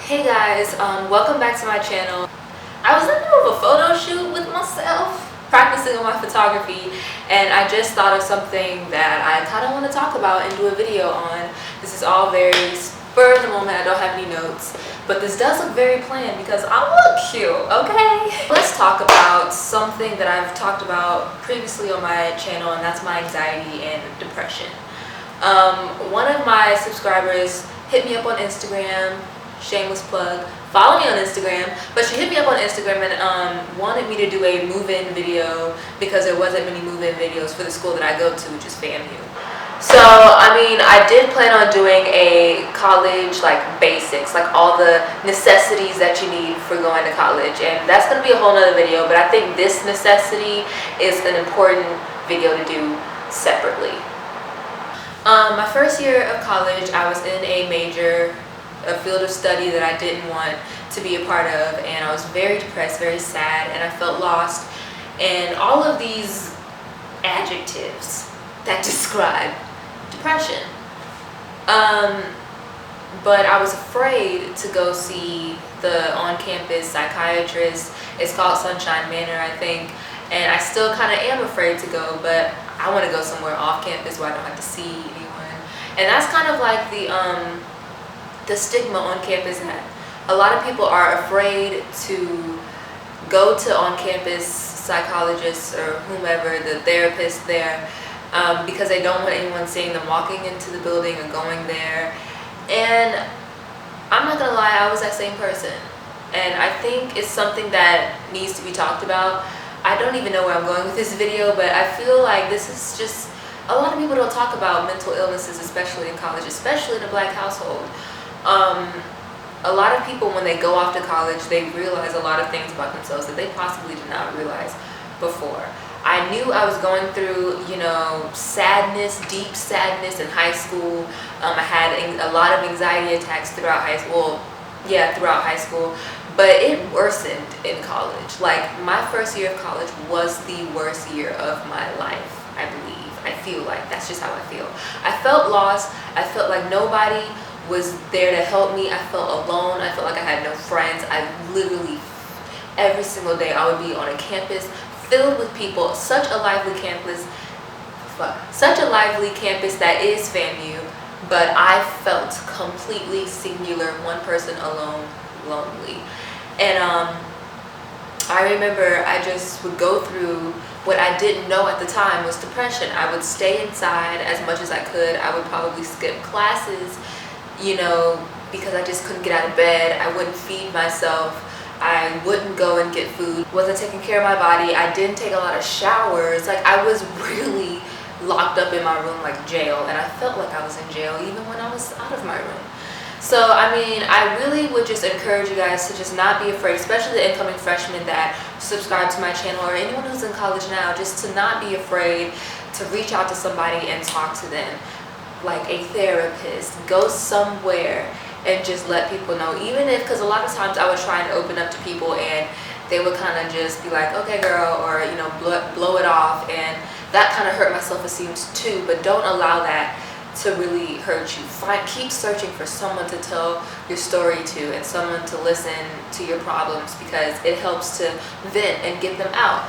Hey guys, welcome back to my channel. I was in the middle of a photo shoot with myself, practicing on my photography, and I just thought of something that I kind of want to talk about and do a video on. This is all very spur of the moment. I don't have any notes, but this does look very planned because I look cute, okay? Let's talk about something that I've talked about previously on my channel, and that's my anxiety and depression. One of my subscribers hit me up on Instagram, shameless plug, follow me on Instagram, but she hit me up on Instagram and wanted me to do a move-in video because there wasn't many move-in videos for the school that I go to, which is FAMU. So, I mean, I did plan on doing a college, like, basics, like all the necessities that you need for going to college, and that's going to be a whole nother video, but I think this necessity is an important video to do separately. My first year of college, I was in a field of study that I didn't want to be a part of, and I was very depressed, very sad, and I felt lost, and all of these adjectives that describe depression. But I was afraid to go see the on-campus psychiatrist. It's called Sunshine Manor, I think, and I still kind of am afraid to go, but I want to go somewhere off-campus where I don't have to see anyone. And that's kind of like the stigma on campus that a lot of people are afraid to go to on-campus psychologists or whomever, the therapist there, because they don't want anyone seeing them walking into the building or going there. And I'm not gonna lie, I was that same person, and I think it's something that needs to be talked about. I don't even know where I'm going with this video, but I feel like this is just, a lot of people don't talk about mental illnesses, especially in college, especially in a black household. A lot of people, when they go off to college, they realize a lot of things about themselves that they possibly did not realize before. I knew I was going through, sadness, deep sadness in high school. I had a lot of anxiety attacks throughout high school. Throughout high school. But it worsened in college. Like, my first year of college was the worst year of my life, I believe. I feel like that's just how I feel. I felt lost. I felt like nobody was there to help me. I felt alone. I felt like I had no friends. I literally, every single day, I would be on a campus filled with people. Such a lively campus that is FAMU, but I felt completely singular, one person alone, lonely. And I remember I just would go through what I didn't know at the time was depression. I would stay inside as much as I could. I would probably skip classes, because I just couldn't get out of bed. I wouldn't feed myself. I wouldn't go and get food. Wasn't taking care of my body. I didn't take a lot of showers. Like, I was really locked up in my room like jail, and I felt like I was in jail even when I was out of my room. So, I mean, I really would just encourage you guys to just not be afraid, especially the incoming freshmen that subscribe to my channel, or anyone who's in college now, just to not be afraid to reach out to somebody and talk to them, like a therapist. Go somewhere and just let people know, even if, because a lot of times I would try and open up to people and they would kind of just be like, okay girl, or blow it off, and that kind of hurt my self-esteem too. But don't allow that to really hurt you. Keep searching for someone to tell your story to, and someone to listen to your problems, because it helps to vent and get them out.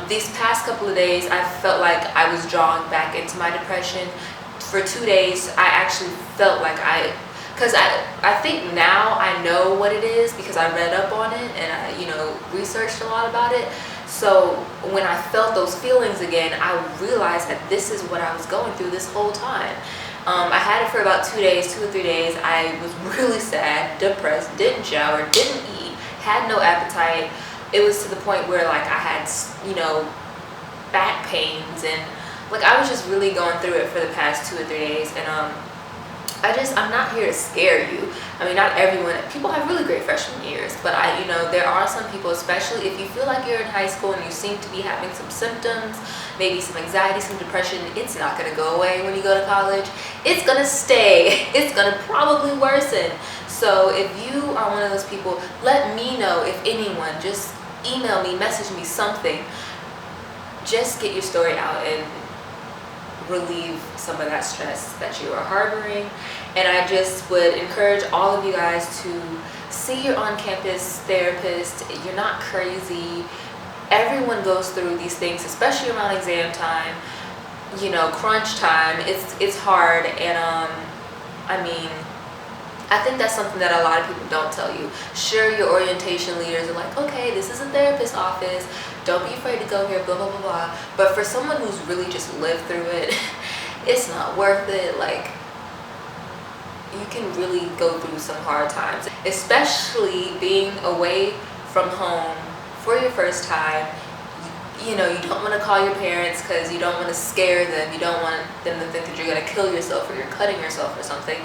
These past couple of days, I felt like I was drawing back into my depression. For 2 days, I actually felt like because I think now I know what it is because I read up on it and I, researched a lot about it. So when I felt those feelings again, I realized that this is what I was going through this whole time. I had it for about 2 days, 2 or 3 days. I was really sad, depressed, didn't shower, didn't eat, had no appetite. It was to the point where, like, I had, back pains, and like, I was just really going through it for the past 2 or 3 days. And I'm not here to scare you. I mean, not everyone, people have really great freshman years, but there are some people, especially if you feel like you're in high school and you seem to be having some symptoms, maybe some anxiety, some depression, it's not going to go away when you go to college. It's going to stay. It's going to probably worsen. So if you are one of those people, let me know. If anyone, just email me, message me, something. Just get your story out and relieve some of that stress that you are harboring. And I just would encourage all of you guys to see your on-campus therapist. You're not crazy. Everyone goes through these things, especially around exam time, you know, crunch time. It's hard. And I mean, I think that's something that a lot of people don't tell you. Sure, your orientation leaders are like, okay, this is a therapist's office, don't be afraid to go here, blah blah blah blah. But for someone who's really just lived through it, it's not worth it. Like, you can really go through some hard times, especially being away from home for your first time. You know, you don't want to call your parents because you don't want to scare them. You don't want them to think that you're going to kill yourself or you're cutting yourself or something.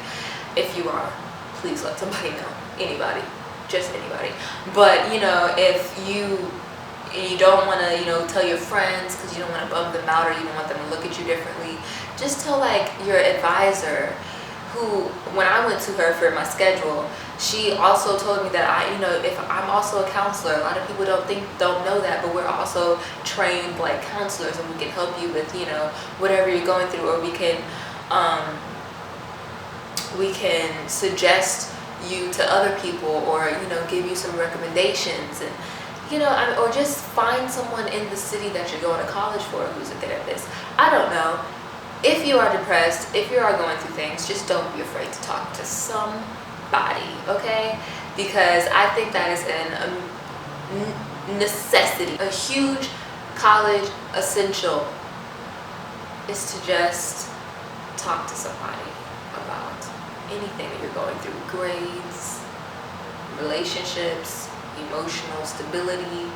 If you are, please let somebody know. Anybody, just anybody. But you know, if you don't want to, you know, tell your friends because you don't want to bum them out or you don't want them to look at you differently, just tell like your advisor, who, when I went to her for my schedule, she also told me that you know, if I'm also a counselor. A lot of people don't know that, but we're also trained like counselors, and we can help you with, you know, whatever you're going through, or we can suggest you to other people, or, you know, give you some recommendations, and, you know, or just find someone in the city that you're going to college for who's a therapist. I don't know. If you are depressed, if you are going through things, just don't be afraid to talk to somebody, okay? Because I think that is a necessity. A huge college essential is to just talk to somebody about anything that you're going through. Grades, relationships, emotional stability.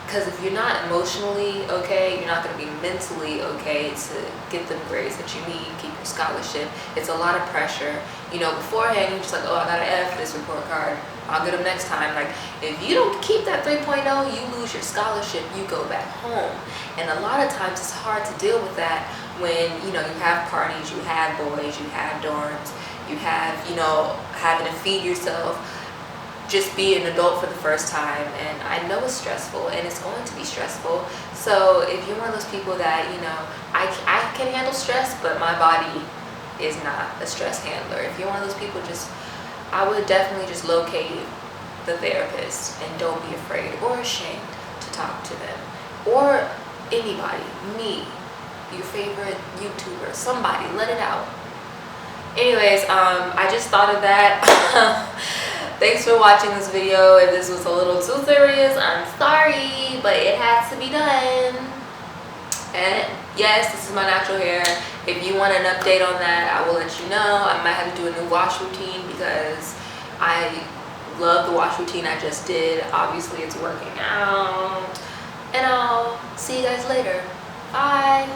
Because if you're not emotionally okay, you're not going to be mentally okay to get them grades that you need, keep your scholarship. It's a lot of pressure. You know, beforehand, you're just like, oh, I got an F for this report card, I'll get them next time. Like, if you don't keep that 3.0, you lose your scholarship, you go back home. And a lot of times it's hard to deal with that when, you know, you have parties, you have boys, you have dorms, you have, you know, having to feed yourself. Just be an adult for the first time, and I know it's stressful, and it's going to be stressful. So if you're one of those people that, you know, I can handle stress, but my body is not a stress handler. If you're one of those people, I would definitely just locate the therapist, and don't be afraid or ashamed to talk to them, or anybody, me, your favorite YouTuber, somebody, let it out. Anyways, I just thought of that. Thanks for watching this video. If this was a little too serious, I'm sorry, but it has to be done. And yes, this is my natural hair. If you want an update on that, I will let you know. I might have to do a new wash routine because I love the wash routine I just did. Obviously, it's working out. And I'll see you guys later. Bye.